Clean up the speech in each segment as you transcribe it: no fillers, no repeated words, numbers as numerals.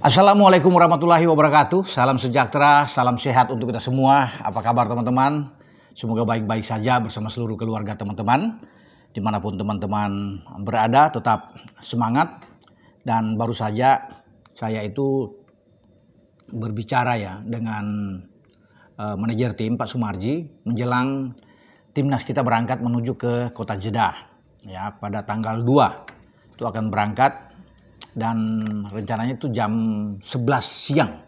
Assalamualaikum warahmatullahi wabarakatuh. Salam sejahtera, salam sehat untuk kita semua. Apa kabar teman-teman? Semoga baik-baik saja bersama seluruh keluarga teman-teman. Dimanapun teman-teman berada, tetap semangat. Dan baru saja saya itu berbicara ya dengan manajer tim Pak Sumarji menjelang timnas kita berangkat menuju ke kota Jeddah ya pada tanggal 2 itu akan berangkat dan rencananya itu jam 11 siang.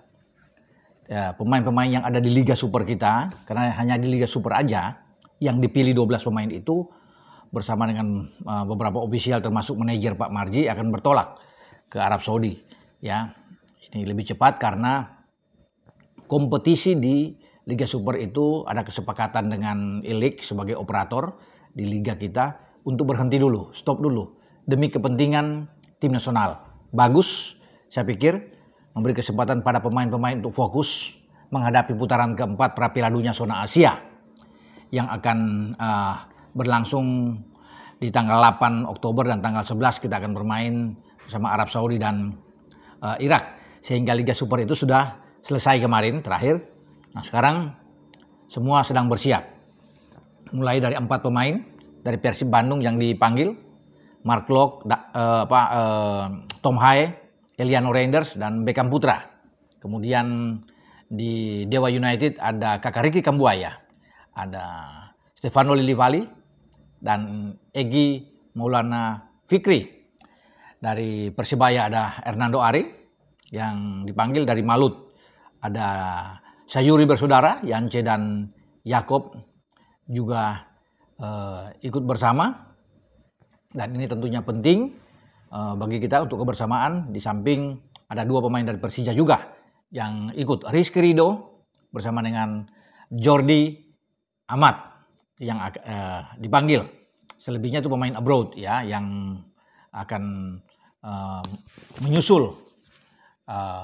Ya, pemain-pemain yang ada di Liga Super kita, karena hanya di Liga Super aja yang dipilih 12 pemain itu bersama dengan beberapa ofisial termasuk manajer Pak Marji akan bertolak ke Arab Saudi ya. Ini lebih cepat karena kompetisi di Liga Super itu ada kesepakatan dengan E-League sebagai operator di liga kita untuk berhenti dulu, stop dulu demi kepentingan tim nasional. Bagus, saya pikir memberi kesempatan pada pemain-pemain untuk fokus menghadapi putaran keempat Piala Dunia Zona Asia yang akan berlangsung di tanggal 8 Oktober dan tanggal 11 kita akan bermain bersama Arab Saudi dan Irak. Sehingga Liga Super itu sudah selesai kemarin terakhir. Nah sekarang semua sedang bersiap. Mulai dari 4 pemain dari Persib Bandung yang dipanggil, Mark Lok, Tom Haye, Eliano Reinders, dan Beckham Putra. Kemudian di Dewa United ada Kakak Ricky Kambuaya, ada Stefano Lillivali, dan Egy Maulana Fikri. Dari Persibaya ada Hernando Ari yang dipanggil dari Malut. Ada Sayuri bersaudara, Yance dan Yakob juga ikut bersama. Dan ini tentunya penting bagi kita untuk kebersamaan. Di samping ada 2 pemain dari Persija juga yang ikut, Rizky Ridho bersama dengan Jordi Amat yang dipanggil. Selebihnya itu pemain abroad ya yang akan menyusul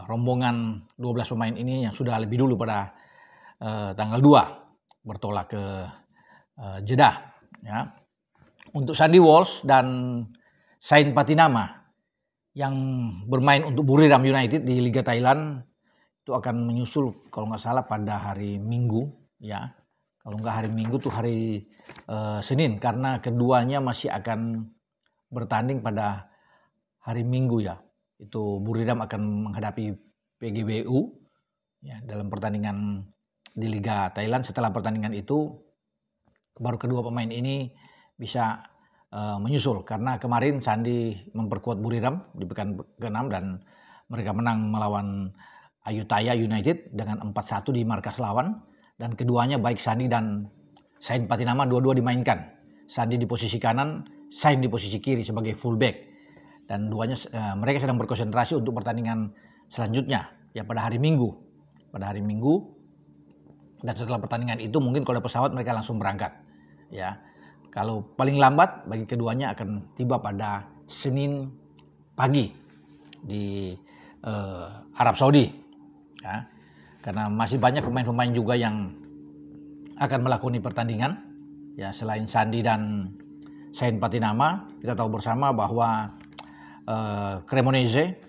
rombongan 12 pemain ini yang sudah lebih dulu pada tanggal 2 bertolak ke Jeddah ya. Untuk Sandy Walsh dan Sain Patinama yang bermain untuk Buriram United di Liga Thailand itu akan menyusul kalau nggak salah pada hari Minggu ya. Kalau nggak hari Minggu tuh hari Senin, karena keduanya masih akan bertanding pada hari Minggu ya. Itu Buriram akan menghadapi PGBU ya, dalam pertandingan di Liga Thailand. Setelah pertandingan itu baru kedua pemain ini bisa menyusul, karena kemarin Sandi memperkuat Buriram di pekan ke-6 dan mereka menang melawan Ayutthaya United dengan 4-1 di markas lawan, dan keduanya baik Sandi dan Sain Patinama dua-dua dimainkan. Sandi di posisi kanan, Sain di posisi kiri sebagai fullback, dan mereka sedang berkonsentrasi untuk pertandingan selanjutnya ya pada hari Minggu. Dan setelah pertandingan itu mungkin kalau ada pesawat mereka langsung berangkat ya. Kalau paling lambat bagi keduanya akan tiba pada Senin pagi di Arab Saudi ya. Karena masih banyak pemain-pemain juga yang akan melakoni pertandingan ya, selain Sandi dan Sain Patinama. Kita tahu bersama bahwa Cremonese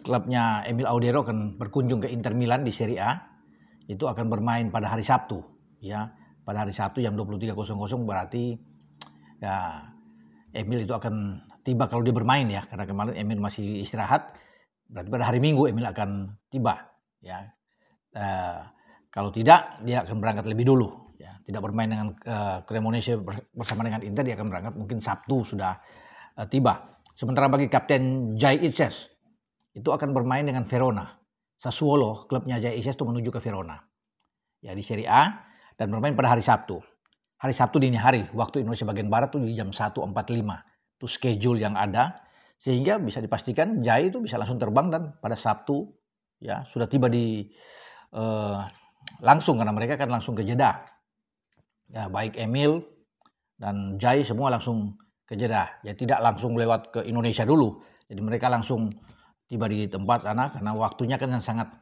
klubnya Emil Audero akan berkunjung ke Inter Milan di Serie A. Itu akan bermain pada hari Sabtu ya. Pada hari Sabtu jam 23.00 berarti ya Emil itu akan tiba kalau dia bermain ya, karena kemarin Emil masih istirahat. Berarti pada hari Minggu Emil akan tiba ya. Kalau tidak dia akan berangkat lebih dulu ya. Tidak bermain dengan Cremonese bersama dengan Inter, dia akan berangkat mungkin Sabtu sudah tiba. Sementara bagi Kapten Jai Itses itu akan bermain dengan Verona. Sassuolo, klubnya Jai Itses itu menuju ke Verona ya di Serie A, dan bermain pada hari Sabtu. Hari Sabtu dini hari, waktu Indonesia bagian Barat tuh di jam 1.45. Itu schedule yang ada, sehingga bisa dipastikan Jai itu bisa langsung terbang dan pada Sabtu ya sudah tiba di langsung, karena mereka akan langsung ke Jeddah. Ya, baik Emil dan Jai semua langsung ke Jeddah. Ya tidak langsung lewat ke Indonesia dulu. Jadi mereka langsung tiba di tempat sana karena waktunya kan sangat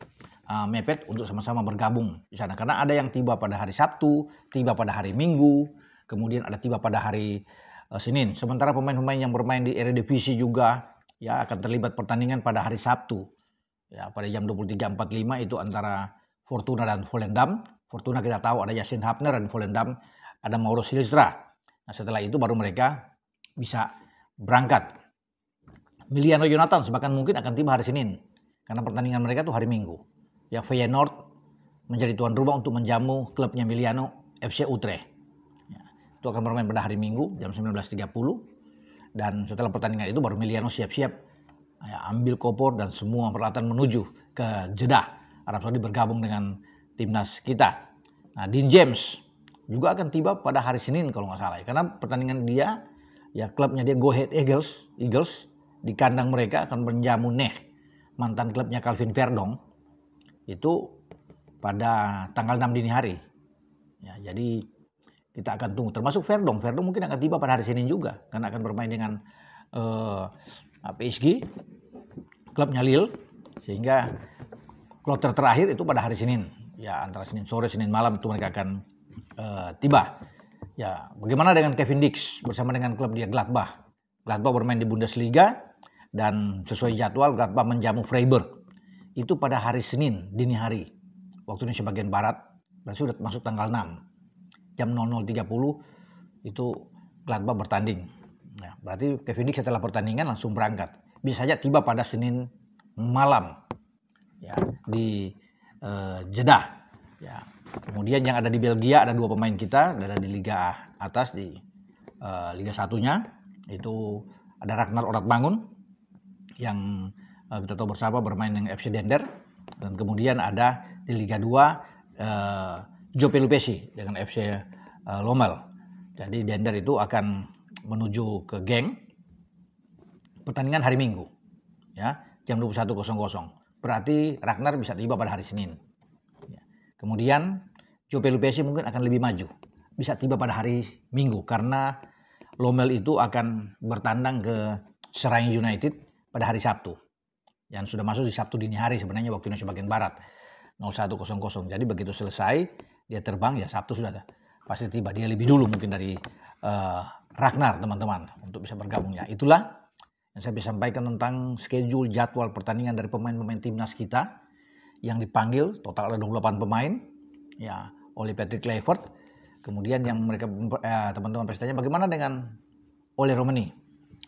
mepet untuk sama-sama bergabung di sana. Karena ada yang tiba pada hari Sabtu, tiba pada hari Minggu, kemudian ada tiba pada hari Senin. Sementara pemain-pemain yang bermain di Eredivisie juga ya akan terlibat pertandingan pada hari Sabtu. Ya, pada jam 23.45 itu antara Fortuna dan Volendam. Fortuna kita tahu ada Yasin Hapner, dan Volendam ada Mauro Silstra. Nah, setelah itu baru mereka bisa berangkat. Miliano Jonathan bahkan mungkin akan tiba hari Senin karena pertandingan mereka tuh hari Minggu. Ya, Feyenoord menjadi tuan rumah untuk menjamu klubnya Miliano, FC Utrecht. Ya, itu akan bermain pada hari Minggu jam 19.30, dan setelah pertandingan itu baru Miliano siap-siap ya, ambil koper dan semua peralatan menuju ke Jeddah, Arab Saudi, bergabung dengan timnas kita. Nah, Dean James juga akan tiba pada hari Senin kalau nggak salah ya, karena pertandingan dia, ya klubnya dia Go Ahead Eagles di kandang mereka akan menjamu mantan klubnya Calvin Verdong itu pada tanggal 6 dini hari. Ya, jadi kita akan tunggu. Termasuk Verdong mungkin akan tiba pada hari Senin juga karena akan bermain dengan PSG, klubnya Lille, sehingga kloter terakhir itu pada hari Senin. Ya, antara Senin sore, Senin malam itu mereka akan tiba. Ya, bagaimana dengan Kevin Dix bersama dengan klub dia Gladbach? Gladbach bermain di Bundesliga dan sesuai jadwal Gladbach menjamu Freiburg itu pada hari Senin dini hari waktu Indonesia bagian barat, berarti sudah masuk tanggal 6 jam 00.30 itu Gladbach bertanding. Nah, berarti Kevin Dix setelah pertandingan langsung berangkat, bisa saja tiba pada Senin malam ya di Jeddah. Ya, kemudian yang ada di Belgia ada 2 pemain kita, ada di Liga atas, di Liga 1-nya itu ada Ragnar Oratmangun yang kita tahu bersama bermain dengan FC Dender, dan kemudian ada di Liga 2 Joe Pelupesi dengan FC Lommel. Jadi Dender itu akan menuju ke Genk, pertandingan hari Minggu ya jam 21.00. Berarti Ragnar bisa tiba pada hari Senin. Ya. Kemudian Joe Pelupesi mungkin akan lebih maju, bisa tiba pada hari Minggu karena Lommel itu akan bertandang ke Seraing United pada hari Sabtu. Yang sudah masuk di Sabtu dini hari sebenarnya waktu Indonesia bagian barat 01.00. Jadi begitu selesai dia terbang ya Sabtu sudah pasti tiba. Dia lebih dulu mungkin dari Ragnar teman-teman untuk bisa bergabungnya. Itulah yang saya bisa sampaikan tentang schedule jadwal pertandingan dari pemain-pemain timnas kita yang dipanggil. Total ada 28 pemain ya oleh Patrick Kluivert. Kemudian yang mereka teman-teman pasti tanya bagaimana dengan Ole Romani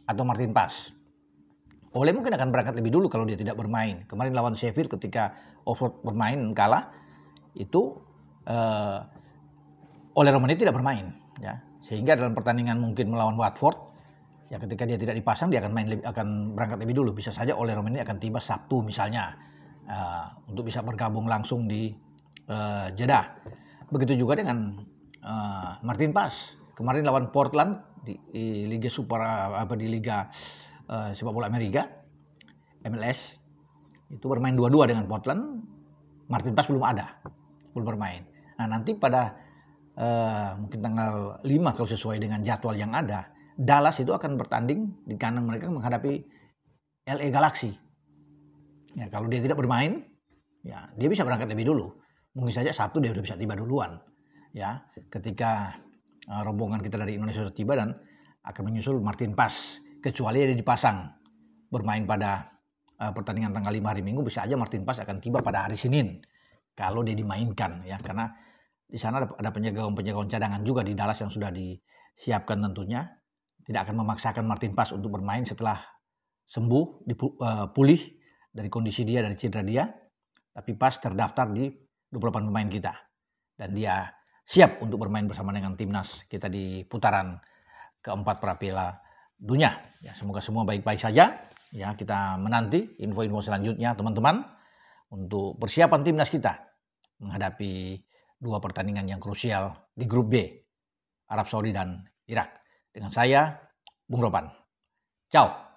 atau Martin Pas. Ole mungkin akan berangkat lebih dulu kalau dia tidak bermain. Kemarin lawan Sheffield ketika Oxford bermain kalah itu Ole Romani tidak bermain ya. Sehingga dalam pertandingan mungkin melawan Watford ya ketika dia tidak dipasang dia akan berangkat lebih dulu. Bisa saja Ole Romani akan tiba Sabtu misalnya untuk bisa bergabung langsung di Jeddah. Begitu juga dengan Martin Pas. Kemarin lawan Portland di Liga Super di Liga sepak bola Amerika MLS itu bermain 2-2 dengan Portland. Martin Pas belum bermain. Nah, nanti pada mungkin tanggal 5 kalau sesuai dengan jadwal yang ada, Dallas itu akan bertanding di kandang mereka menghadapi LA Galaxy. Ya, kalau dia tidak bermain, ya dia bisa berangkat lebih dulu. Mungkin saja Sabtu dia sudah bisa tiba duluan. Ya, ketika rombongan kita dari Indonesia sudah tiba dan akan menyusul Martin Pas. Kecuali dia dipasang bermain pada pertandingan tanggal 5 hari Minggu, bisa aja Martin Pas akan tiba pada hari Senin kalau dia dimainkan ya, karena di sana ada penjagaan cadangan juga di Dallas yang sudah disiapkan tentunya. Tidak akan memaksakan Martin Pas untuk bermain setelah sembuh, pulih dari kondisi dia, dari cedera dia. Tapi Pas terdaftar di 28 pemain kita dan dia siap untuk bermain bersama dengan timnas kita di putaran keempat Piala Dunia. Ya, semoga semua baik-baik saja. Ya, kita menanti info-info selanjutnya teman-teman untuk persiapan timnas kita menghadapi 2 pertandingan yang krusial di grup B, Arab Saudi dan Irak. Dengan saya, Bung Ropan. Ciao.